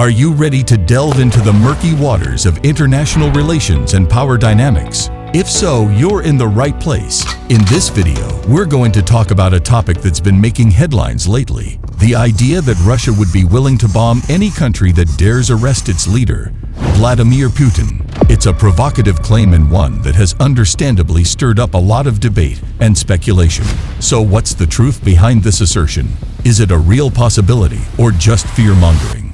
Are you ready to delve into the murky waters of international relations and power dynamics? If so, you're in the right place. In this video, we're going to talk about a topic that's been making headlines lately. The idea that Russia would be willing to bomb any country that dares arrest its leader, Vladimir Putin. It's a provocative claim and one that has understandably stirred up a lot of debate and speculation. So what's the truth behind this assertion? Is it a real possibility or just fear-mongering?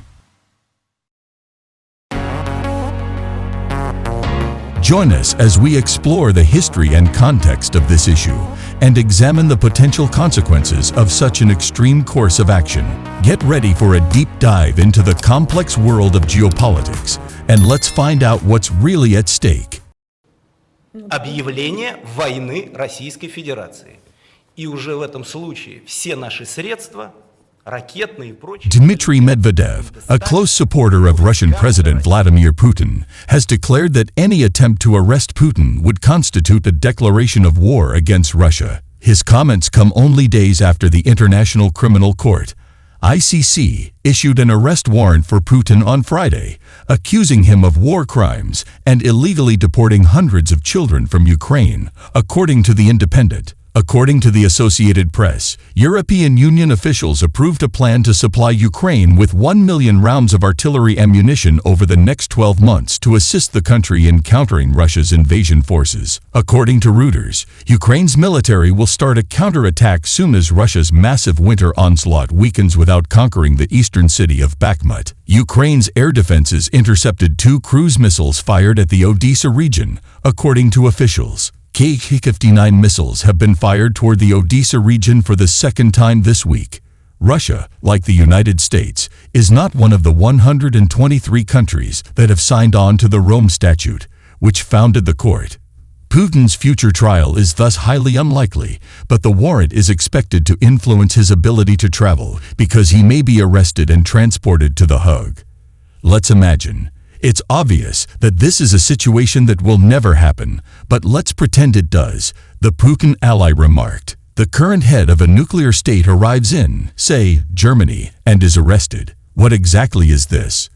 Join us as we explore the history and context of this issue and examine the potential consequences of such an extreme course of action. Get ready for a deep dive into the complex world of geopolitics, and let's find out what's really at stake. Объявление войны Российской Федерации. И уже в этом случае все наши средства, ракетные и прочие... Dmitry Medvedev, a close supporter of Russian President Vladimir Putin, has declared that any attempt to arrest Putin would constitute a declaration of war against Russia. His comments come only days after the International Criminal Court, ICC, issued an arrest warrant for Putin on Friday, accusing him of war crimes and illegally deporting hundreds of children from Ukraine, according to The Independent. According to the Associated Press, European Union officials approved a plan to supply Ukraine with 1 million rounds of artillery ammunition over the next 12 months to assist the country in countering Russia's invasion forces. According to Reuters, Ukraine's military will start a counterattack soon as Russia's massive winter onslaught weakens without conquering the eastern city of Bakhmut. Ukraine's air defenses intercepted 2 cruise missiles fired at the Odessa region, according to officials. K-59 missiles have been fired toward the Odessa region for the second time this week. Russia, like the United States, is not one of the 123 countries that have signed on to the Rome Statute, which founded the court. Putin's future trial is thus highly unlikely, but the warrant is expected to influence his ability to travel because he may be arrested and transported to The Hague. Let's imagine. It's obvious that this is a situation that will never happen, but let's pretend it does, the Putin ally remarked. The current head of a nuclear state arrives in, say, Germany, and is arrested. What exactly is this?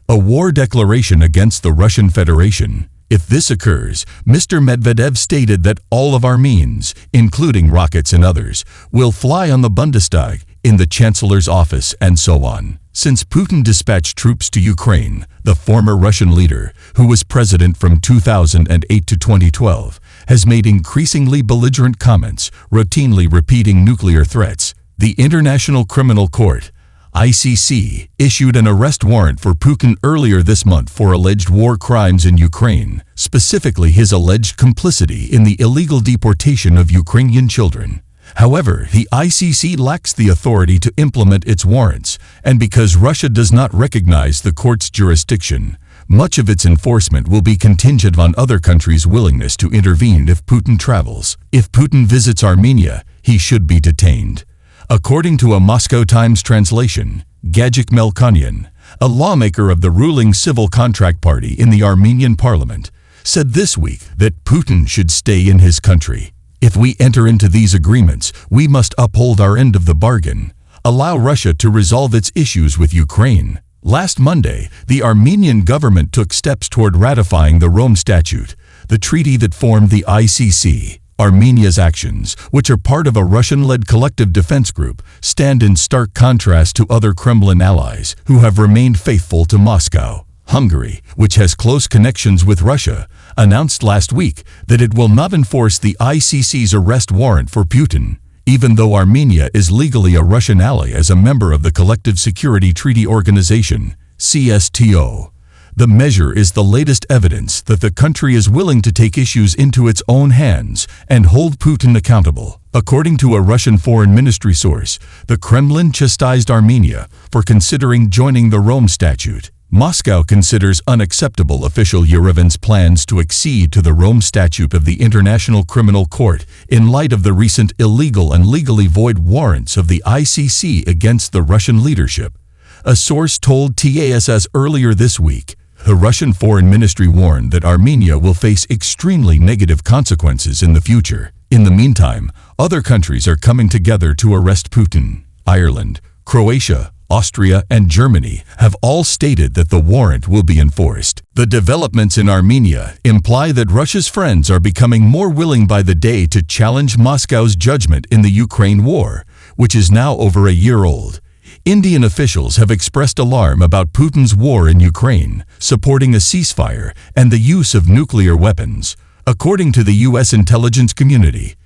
A war declaration against the Russian Federation. If this occurs, Mr. Medvedev stated that all of our means, including rockets and others, will fly on the Bundestag, in the Chancellor's office, and so on. Since Putin dispatched troops to Ukraine, the former Russian leader, who was president from 2008 to 2012, has made increasingly belligerent comments, routinely repeating nuclear threats. The International Criminal Court, ICC, issued an arrest warrant for Putin earlier this month for alleged war crimes in Ukraine, specifically his alleged complicity in the illegal deportation of Ukrainian children. However, the ICC lacks the authority to implement its warrants, and because Russia does not recognize the court's jurisdiction, much of its enforcement will be contingent on other countries' willingness to intervene if Putin travels. If Putin visits Armenia, he should be detained. According to a Moscow Times translation, Gajik Melkonyan, a lawmaker of the ruling Civil Contract Party in the Armenian parliament, said this week that Putin should stay in his country. If we enter into these agreements, we must uphold our end of the bargain, allow Russia to resolve its issues with Ukraine. Last Monday, the Armenian government took steps toward ratifying the Rome Statute, the treaty that formed the ICC. Armenia's actions, which are part of a Russian-led collective defense group, stand in stark contrast to other Kremlin allies who have remained faithful to Moscow. Hungary, which has close connections with Russia, announced last week that it will not enforce the ICC's arrest warrant for Putin, even though Armenia is legally a Russian ally as a member of the Collective Security Treaty Organization, CSTO. The measure is the latest evidence that the country is willing to take issues into its own hands and hold Putin accountable. According to a Russian foreign ministry source, the Kremlin chastised Armenia for considering joining the Rome Statute. Moscow considers unacceptable official Yerevan's plans to accede to the Rome Statute of the International Criminal Court in light of the recent illegal and legally void warrants of the ICC against the Russian leadership. A source told TASS earlier this week, the Russian Foreign Ministry warned that Armenia will face extremely negative consequences in the future. In the meantime, other countries are coming together to arrest Putin. Ireland, Croatia, Austria, and Germany have all stated that the warrant will be enforced. The developments in Armenia imply that Russia's friends are becoming more willing by the day to challenge Moscow's judgment in the Ukraine war, which is now over a year old. Indian officials have expressed alarm about Putin's war in Ukraine, supporting a ceasefire and the use of nuclear weapons. According to the U.S. intelligence community,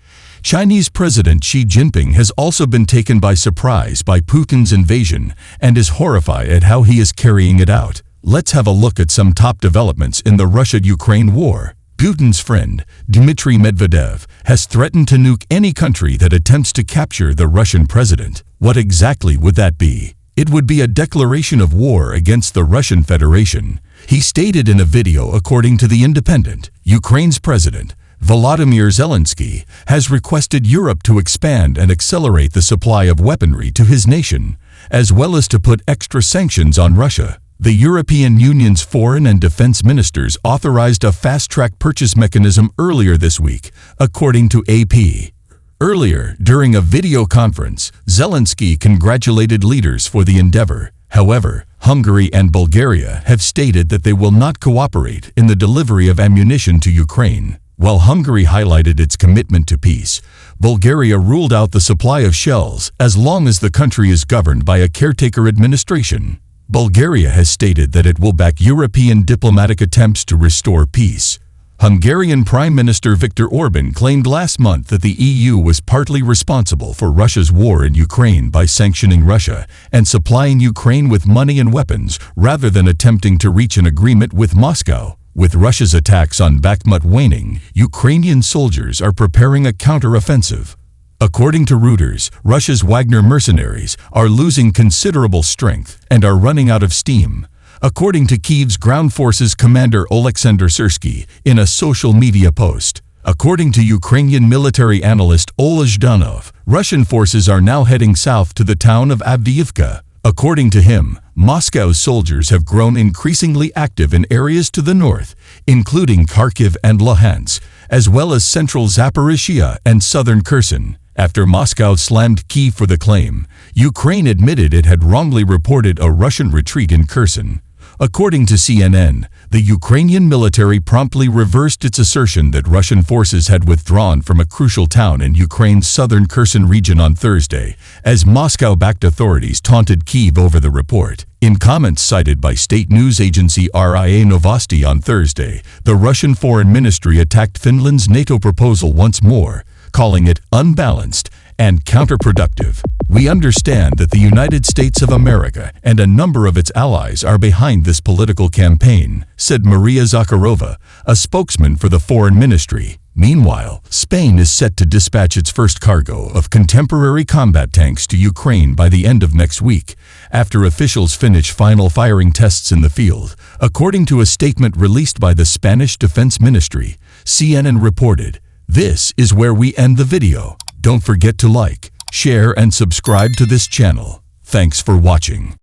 Chinese President Xi Jinping has also been taken by surprise by Putin's invasion and is horrified at how he is carrying it out. Let's have a look at some top developments in the Russia-Ukraine war. Putin's friend, Dmitry Medvedev, has threatened to nuke any country that attempts to capture the Russian president. What exactly would that be? It would be a declaration of war against the Russian Federation. He stated in a video, according to The Independent, Ukraine's president, Volodymyr Zelensky, has requested Europe to expand and accelerate the supply of weaponry to his nation, as well as to put extra sanctions on Russia. The European Union's foreign and defense ministers authorized a fast-track purchase mechanism earlier this week, according to AP. Earlier, during a video conference, Zelensky congratulated leaders for the endeavor. However, Hungary and Bulgaria have stated that they will not cooperate in the delivery of ammunition to Ukraine. While Hungary highlighted its commitment to peace, Bulgaria ruled out the supply of shells as long as the country is governed by a caretaker administration. Bulgaria has stated that it will back European diplomatic attempts to restore peace. Hungarian Prime Minister Viktor Orban claimed last month that the EU was partly responsible for Russia's war in Ukraine by sanctioning Russia and supplying Ukraine with money and weapons rather than attempting to reach an agreement with Moscow. With Russia's attacks on Bakhmut waning, Ukrainian soldiers are preparing a counter-offensive. According to Reuters, Russia's Wagner mercenaries are losing considerable strength and are running out of steam. According to Kyiv's ground forces commander Oleksandr Syrsky in a social media post. According to Ukrainian military analyst Ola Zhdanov, Russian forces are now heading south to the town of Avdiivka. According to him, Moscow's soldiers have grown increasingly active in areas to the north, including Kharkiv and Luhansk, as well as central Zaporizhia and southern Kherson. After Moscow slammed Kyiv for the claim, Ukraine admitted it had wrongly reported a Russian retreat in Kherson. According to CNN, the Ukrainian military promptly reversed its assertion that Russian forces had withdrawn from a crucial town in Ukraine's southern Kherson region on Thursday, as Moscow-backed authorities taunted Kyiv over the report. In comments cited by state news agency RIA Novosti on Thursday, the Russian Foreign Ministry attacked Finland's NATO proposal once more, calling it unbalanced and counterproductive. We understand that the United States of America and a number of its allies are behind this political campaign, said Maria Zakharova, a spokesman for the Foreign Ministry. Meanwhile, Spain is set to dispatch its first cargo of contemporary combat tanks to Ukraine by the end of next week, after officials finish final firing tests in the field. According to a statement released by the Spanish Defense Ministry, CNN reported, "This is where we end the video. Don't forget to like, share, and subscribe to this channel. Thanks for watching."